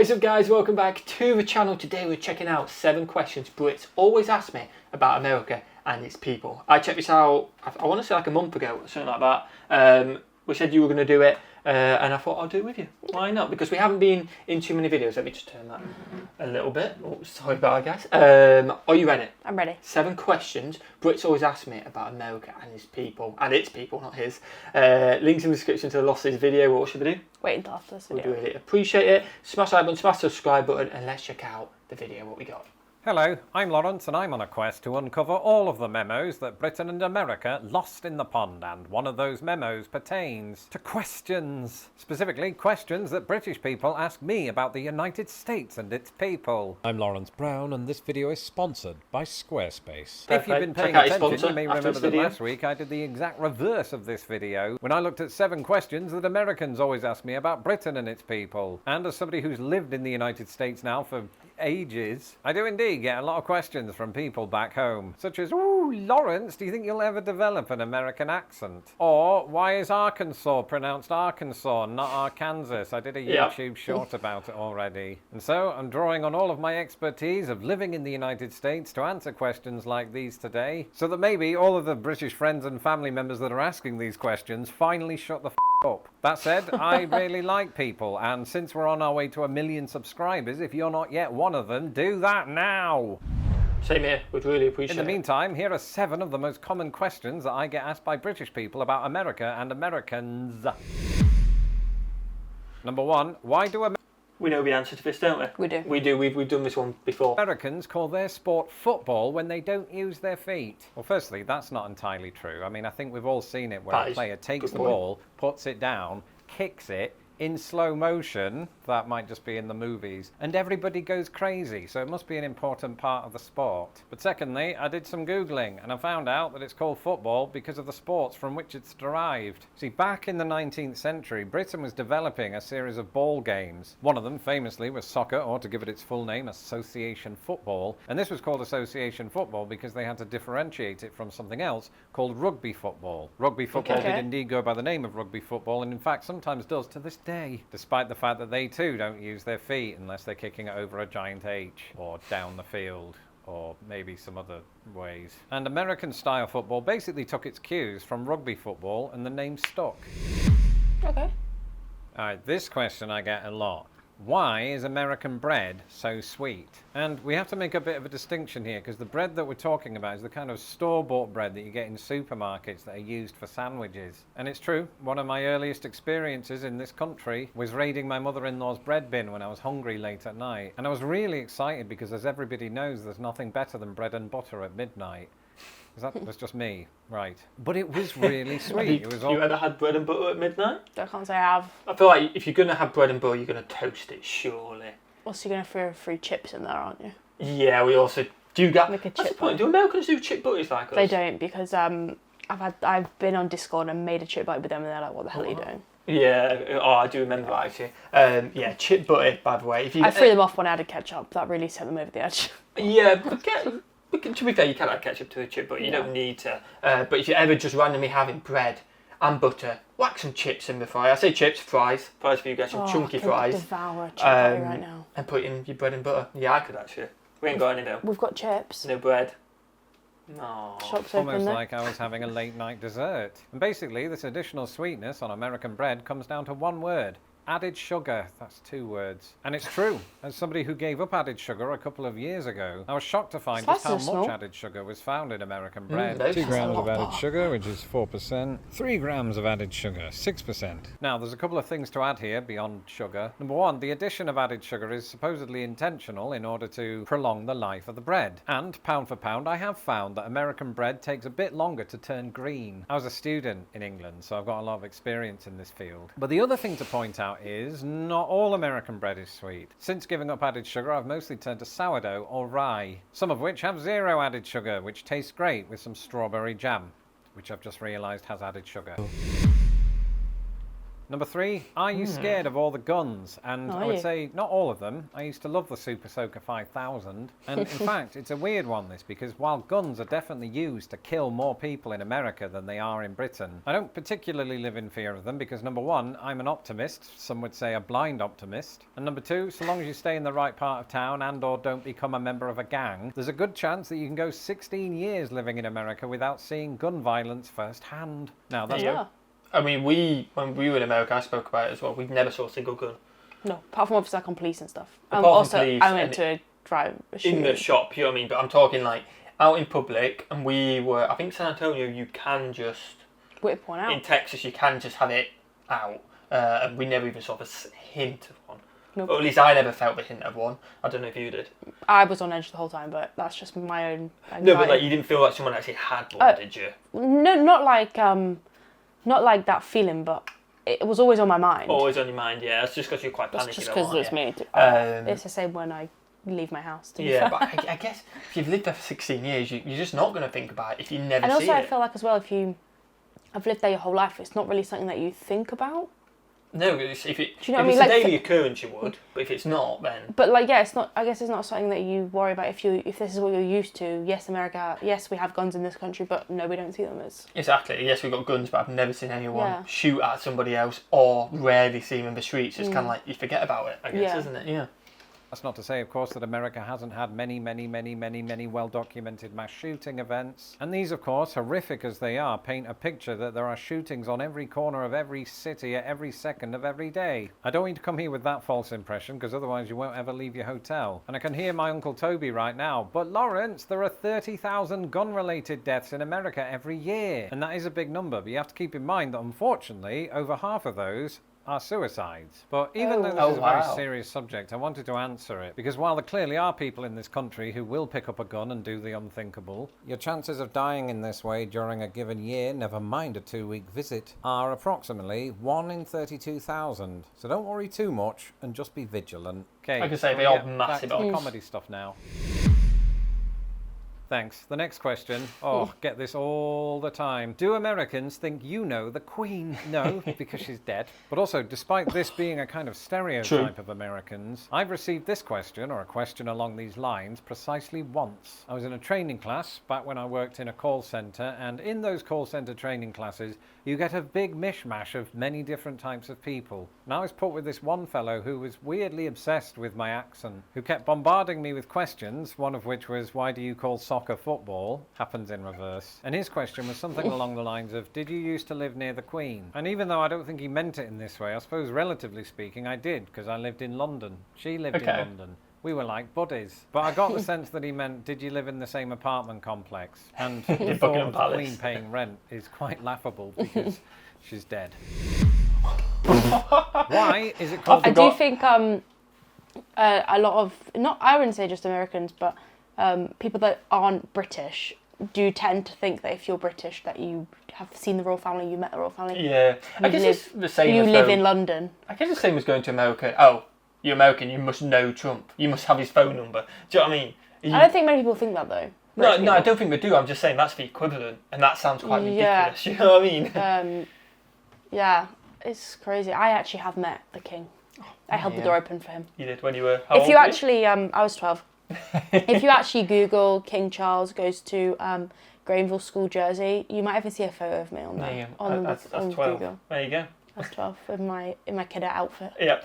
What is up guys, welcome back to the channel. Today we're checking out 7 questions Brits always ask me about America and its people. I checked this out, I want to say like a month ago or something like that. We said you were going to do it and I thought I'll do it with you. Why not? Because we haven't been in too many videos. Let me just turn that a little bit. Oh, sorry about it guys. Are you ready? I'm ready. 7 questions Brits always ask me about America and its people, not his. Links in the description to the losses video. What should we do? Wait until after this video. We'd really appreciate it. Smash that button, smash the subscribe button, and let's check out the video, what we got. Hello, I'm Lawrence and I'm on a quest to uncover all of the memos that Britain and America lost in the pond, and one of those memos pertains to questions. Specifically, questions that British people ask me about the United States and its people. I'm Lawrence Brown and this video is sponsored by Squarespace. If you've been paying attention, you may remember that last week I did the exact reverse of this video when I looked at 7 questions that Americans always ask me about Britain and its people. And as somebody who's lived in the United States now for ages, I do indeed get a lot of questions from people back home, such as, "Ooh, Lawrence, do you think you'll ever develop an American accent?" Or, "Why is Arkansas pronounced Arkansas, not Arkansas?" I did a YouTube short about it already. And so I'm drawing on all of my expertise of living in the United States to answer questions like these today, so that maybe all of the British friends and family members that are asking these questions finally shut the up. That said, I really like people, and since we're on our way to 1 million subscribers, if you're not yet one of them, do that now! Same here, we'd really appreciate it. In the meantime, here are 7 of the most common questions that I get asked by British people about America and Americans. Number 1, why do we know the answer to this, don't we? We do. We do, we've done this one before. Americans call their sport football when they don't use their feet? Well, firstly, that's not entirely true. I mean, I think we've all seen it where a player takes the ball, puts it down, kicks it, in slow motion, that might just be in the movies, and everybody goes crazy, so it must be an important part of the sport. But secondly, I did some Googling, and I found out that it's called football because of the sports from which it's derived. See, back in the 19th century, Britain was developing a series of ball games. One of them, famously, was soccer, or to give it its full name, association football, and this was called association football because they had to differentiate it from something else called rugby football. Rugby football did indeed go by the name of rugby football, and in fact sometimes does to this day, despite the fact that they too don't use their feet unless they're kicking it over a giant H or down the field or maybe some other ways. And American style football basically took its cues from rugby football and the name stuck. Okay. Alright, this question I get a lot. Why is American bread so sweet? And we have to make a bit of a distinction here, because the bread that we're talking about is the kind of store-bought bread that you get in supermarkets that are used for sandwiches. And it's true, one of my earliest experiences in this country was raiding my mother-in-law's bread bin when I was hungry late at night. And I was really excited because, as everybody knows, there's nothing better than bread and butter at midnight. That was just me, right? But it was really sweet. Have you ever had bread and butter at midnight? I can't say I have. I feel like if you're going to have bread and butter, you're going to toast it, surely. Also, you're going to throw free chips in there, aren't you? Yeah, we also do get... Make a That's the chip point. Do Americans do chip butties like us? They don't, because I've been on Discord and made a chip butty with them, and they're like, "What the hell are you doing?" Yeah, I do remember that actually. Yeah, chip butty, by the way. I threw them off when I added ketchup. That really sent them over the edge. Yeah, but to be fair, you can add ketchup to a chip, but you don't need to. But if you're ever just randomly having bread and butter, whack some chips in the fry. I say chips, fries for you guys, some chunky fries. I could devour a chip butty right now. And put in your bread and butter. Yeah, I could actually. We ain't got any though. We've got chips. No bread. No. Shop's open Almost there. like I was having a late night dessert. And basically, this additional sweetness on American bread comes down to one word. Added sugar. That's 2 words. And it's true. As somebody who gave up added sugar a couple of years ago, I was shocked to find just how much added sugar was found in American bread. 2 grams of added sugar, which is 4%. 3 grams of added sugar, 6%. Now, there's a couple of things to add here beyond sugar. Number 1, the addition of added sugar is supposedly intentional in order to prolong the life of the bread. And, pound for pound, I have found that American bread takes a bit longer to turn green. I was a student in England, so I've got a lot of experience in this field. But the other thing to point out is not all American bread is sweet. Since giving up added sugar, I've mostly turned to sourdough or rye, some of which have 0 added sugar, which tastes great with some strawberry jam, which I've just realised has added sugar. Number 3, are you scared of all the guns? And I would say not all of them. I used to love the Super Soaker 5000. And in fact, it's a weird one, this, because while guns are definitely used to kill more people in America than they are in Britain, I don't particularly live in fear of them because, number 1, I'm an optimist. Some would say a blind optimist. And number 2, so long as you stay in the right part of town and or don't become a member of a gang, there's a good chance that you can go 16 years living in America without seeing gun violence firsthand. Now, that's I mean, when we were in America, I spoke about it as well. We never saw a single gun. No, apart from obviously like on police and stuff. Apart from police, I went to drive a shooting. In the shop, you know what I mean? But I'm talking like out in public, and we were, I think San Antonio, you can just... Whip one out. In Texas, you can just have it out. And we never even saw a hint of one. Nope. Or at least I never felt the hint of one. I don't know if you did. I was on edge the whole time, but that's just my own anxiety. No, but like you didn't feel like someone actually had one, did you? No, not like that feeling, but it was always on my mind. Always on your mind, yeah. It's just because you're quite panicky. It's just because it's me. It's the same when I leave my house. Yeah, but I guess if you've lived there for 16 years, you're just not going to think about it if you never see it. And also I feel like as well, I've lived there your whole life, it's not really something that you think about. No, if it's you know a daily occurrence, you would. But if it's not, then. But like, yeah, it's not. I guess it's not something that you worry about if this is what you're used to. Yes, America. Yes, we have guns in this country, but no, we don't see them as. Exactly. Yes, we've got guns, but I've never seen anyone shoot at somebody else, or rarely see them in the streets. It's kind of like you forget about it, I guess, isn't it? Yeah. That's not to say, of course, that America hasn't had many well-documented mass shooting events. And these, of course, horrific as they are, paint a picture that there are shootings on every corner of every city at every second of every day. I don't want you to come here with that false impression, because otherwise you won't ever leave your hotel. And I can hear my Uncle Toby right now, but Lawrence, there are 30,000 gun-related deaths in America every year. And that is a big number, but you have to keep in mind that, unfortunately, over half of those are suicides. But even though this is a very serious subject, I wanted to answer it because while there clearly are people in this country who will pick up a gun and do the unthinkable, your chances of dying in this way during a given year, never mind a 2-week visit, are approximately 1 in 32,000. So don't worry too much and just be vigilant. Okay, like I say, they are massive. Back to the comedy stuff now. Thanks. The next question. Oh, get this all the time. Do Americans think you know the Queen? No, because she's dead. But also, despite this being a kind of stereotype of Americans, I've received this question, or a question along these lines, precisely once. I was in a training class back when I worked in a call centre, and in those call centre training classes, you get a big mishmash of many different types of people. And I was put with this one fellow who was weirdly obsessed with my accent, who kept bombarding me with questions, one of which was, why do you call soccer football? Happens in reverse. And his question was something along the lines of, did you used to live near the Queen? And even though I don't think he meant it in this way, I suppose relatively speaking I did, because I lived in London. She lived in London. We were like buddies. But I got the sense that he meant, did you live in the same apartment complex? And the thought of the Queen paying rent is quite laughable because she's dead. Why is it called... I do think a lot of, I wouldn't say just Americans, but people that aren't British do tend to think that if you're British that you have seen the royal family, you met the royal family. Yeah. I guess it's the same as... You live in London. I guess it's the same as going to America. Oh, you're American, you must know Trump. You must have his phone number. Do you know what I mean? I don't think many people think that though. No, I don't think they do. I'm just saying that's the equivalent, and that sounds quite ridiculous. You know what I mean? Yeah, it's crazy. I actually have met the King. I held the door open for him. You did when you were. How old you actually, I was 12. If you actually Google King Charles goes to Granville School, Jersey, you might even see a photo of me on there. That's 12. Google. There you go. I was 12 in my kiddo outfit. Yeah.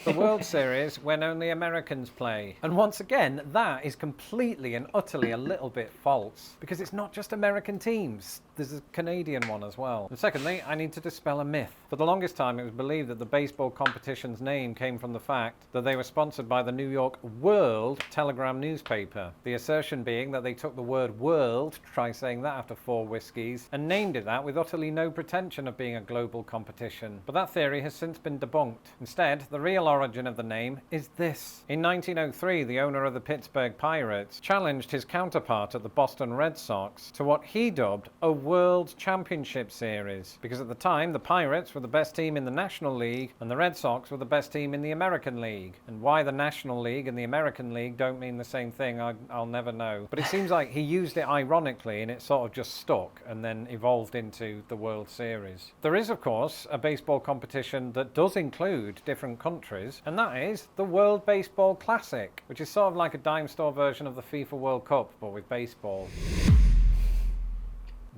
The World Series when only Americans play. And once again, that is completely and utterly a little bit false. Because it's not just American teams. There's a Canadian one as well. And secondly, I need to dispel a myth. For the longest time, it was believed that the baseball competition's name came from the fact that they were sponsored by the New York World Telegram newspaper. The assertion being that they took the word world, try saying that after 4 whiskeys, and named it that with utterly no pretension of being a global competition. But that theory has since been debunked. Instead, the real origin of the name is this. In 1903, the owner of the Pittsburgh Pirates challenged his counterpart at the Boston Red Sox to what he dubbed a World Championship Series, because at the time the Pirates were the best team in the National League and the Red Sox were the best team in the American League. And why the National League and the American League don't mean the same thing, I'll never know. But it seems like he used it ironically and it sort of just stuck and then evolved into the World Series. There is, of course, a baseball competition that does include different countries, and that is the World Baseball Classic, which is sort of like a dime store version of the FIFA World Cup, but with baseball.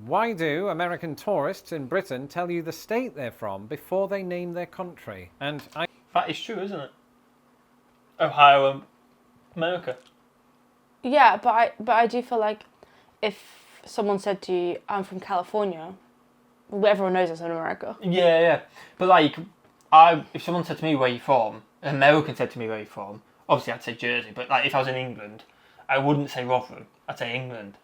Why do American tourists in Britain tell you the state they're from before they name their country? And that is true, isn't it? Ohio, America. Yeah, but I do feel like if someone said to you, I'm from California, well, everyone knows it's in America. Yeah. But like, if someone said to me where you're from, an American said to me where you're from, obviously I'd say Jersey, but like if I was in England, I wouldn't say Rotherham, I'd say England.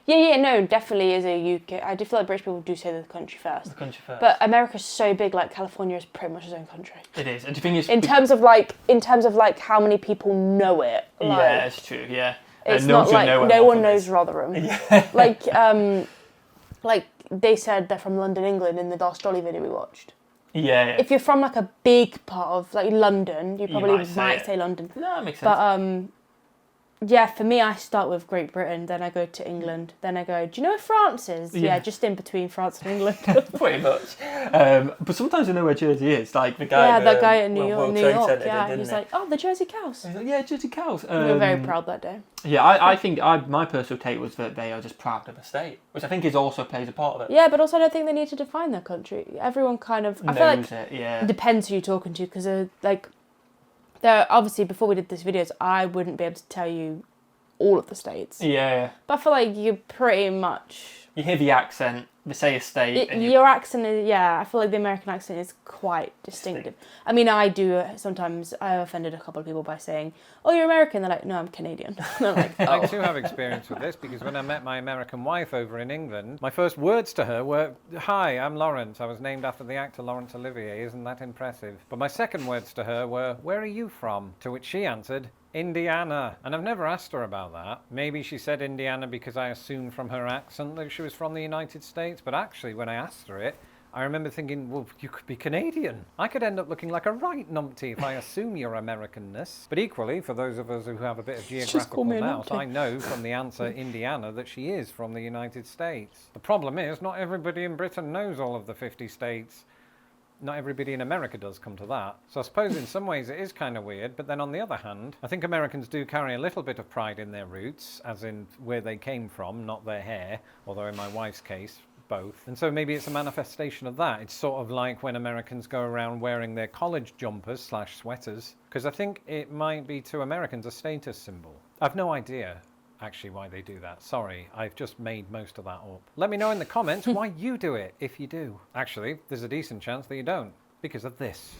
Yeah, no, definitely is a UK. I do feel like British people do say the country first. The country first. But America's so big, like California is pretty much its own country. It is. And the thing is, in terms of like how many people know it. Like, yeah, it's true. Yeah. It's not like no one knows Rotherham. Yeah. Like they said they're from London, England in the last Jolly video we watched. Yeah. If you're from like a big part of like London, you probably might say London. No, that makes sense. But yeah, for me, I start with Great Britain, then I go to England, then I go, do you know where France is? Yeah, just in between France and England. Pretty much. But sometimes I know where Jersey is. Like the guy. Yeah, that guy in New York. Center, He's like, oh, the Jersey Cows. He's like, yeah, Jersey Cows. We were very proud that day. Yeah, I think my personal take was that they are just proud of the state, which I think is also plays a part of it. Yeah, but also I don't think they need to define their country. Everyone kind of, I feel like it depends who you're talking to, because like, there obviously before we did this videos, I wouldn't be able to tell you all of the states. Yeah. But I feel like you pretty much... You hear the accent, they say a state... Your accent is... Yeah, I feel like the American accent is quite distinctive. I mean, I do sometimes... I've offended a couple of people by saying, oh, you're American. They're like, no, I'm Canadian. They're like, oh. I too have experience with this, because when I met my American wife over in England, my first words to her were, hi, I'm Lawrence. I was named after the actor Laurence Olivier. Isn't that impressive? But my second words to her were, where are you from? To which she answered, Indiana. And I've never asked her about that. Maybe she said Indiana because I assumed from her accent that she was from the United States, but actually when I asked her it, I remember thinking, well, you could be Canadian. I could end up looking like a right numpty if I assume your Americanness. But equally, for those of us who have a bit of geographical nous, I know from the answer Indiana that she is from the United States. The problem is, not everybody in Britain knows all of the 50 states. Not everybody in America does, come to that. So I suppose in some ways it is kind of weird, but then on the other hand, I think Americans do carry a little bit of pride in their roots, as in where they came from, not their hair, although in my wife's case, both. And so maybe it's a manifestation of that. It's sort of like when Americans go around wearing their college jumpers / sweaters, because I think it might be to Americans a status symbol. I've no idea actually why they do that. Sorry, I've just made most of that up. Let me know in the comments why you do it, if you do. Actually, there's a decent chance that you don't, because of this.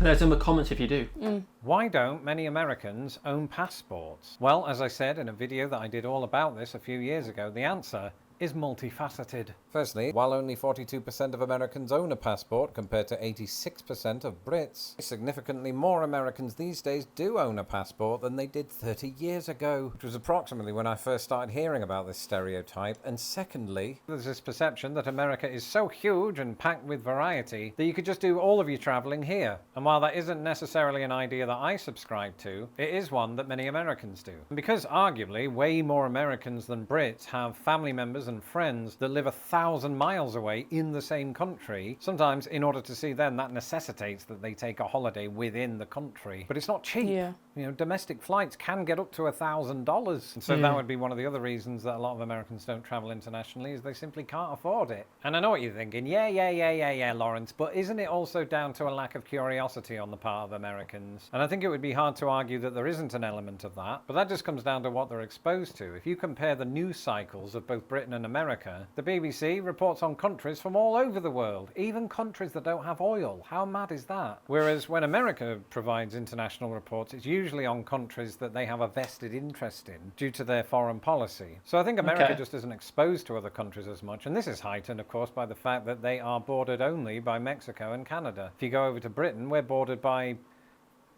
There's in the comments if you do. Why don't many Americans own passports? Well, as I said in a video that I did all about this a few years ago, the answer is multifaceted. Firstly, while only 42% of Americans own a passport compared to 86% of Brits, significantly more Americans these days do own a passport than they did 30 years ago, which was approximately when I first started hearing about this stereotype. And secondly, there's this perception that America is so huge and packed with variety that you could just do all of your traveling here. And while that isn't necessarily an idea that I subscribe to, it is one that many Americans do. And because arguably way more Americans than Brits have family members and friends that live 1,000 miles away in the same country, sometimes in order to see them that necessitates that they take a holiday within the country. But it's not cheap. Yeah. You know, domestic flights can get up to $1,000. And so that would be one of the other reasons that a lot of Americans don't travel internationally, is they simply can't afford it. And I know what you're thinking, yeah, Lawrence, but isn't it also down to a lack of curiosity on the part of Americans? And I think it would be hard to argue that there isn't an element of that, but that just comes down to what they're exposed to. If you compare the news cycles of both Britain and America, the BBC reports on countries from all over the world, even countries that don't have oil. How mad is that? Whereas when America provides international reports, it's usually on countries that they have a vested interest in due to their foreign policy. So I think America just isn't exposed to other countries as much, and this is heightened, of course, by the fact that they are bordered only by Mexico and Canada. If you go over to Britain, we're bordered by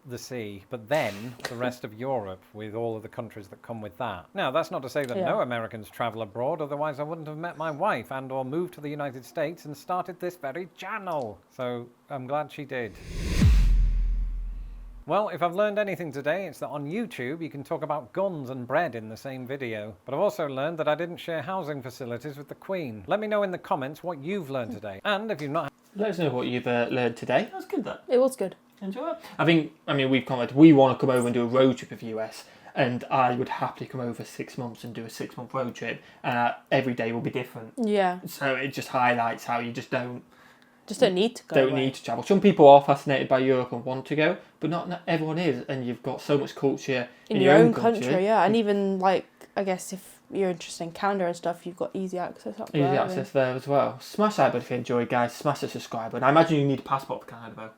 the sea, but then the rest of Europe with all of the countries that come with that. Now, that's not to say that no Americans travel abroad, otherwise I wouldn't have met my wife and or moved to the United States and started this very channel. So I'm glad she did. Well, if I've learned anything today, it's that on YouTube you can talk about guns and bread in the same video. But I've also learned that I didn't share housing facilities with the Queen. Let me know in the comments what you've learned today. And if you've not... Let us know what you've learned today. That's good, that. It was good. Enjoy it. I mean, we've commented, we want to come over and do a road trip of the US, and I would happily come over 6 months and do a 6-month road trip, and every day will be different. Yeah. So it just highlights how you just don't need to go. Need to travel. Some people are fascinated by Europe and want to go, but not everyone is, and you've got so much culture in your own country. Yeah, and even like, I guess if you're interested in Canada and stuff, you've got easy access up there. Easy access there as well. Smash that button if you enjoyed, guys. Smash the subscribe button. I imagine you need a passport for Canada though.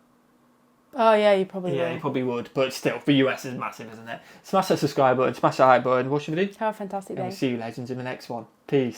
Oh yeah, you probably will. Yeah, you probably would, but still, the US is massive, isn't it? Smash that subscribe button, smash that like button. What should we do? Have a fantastic day. And we'll see you legends in the next one. Peace.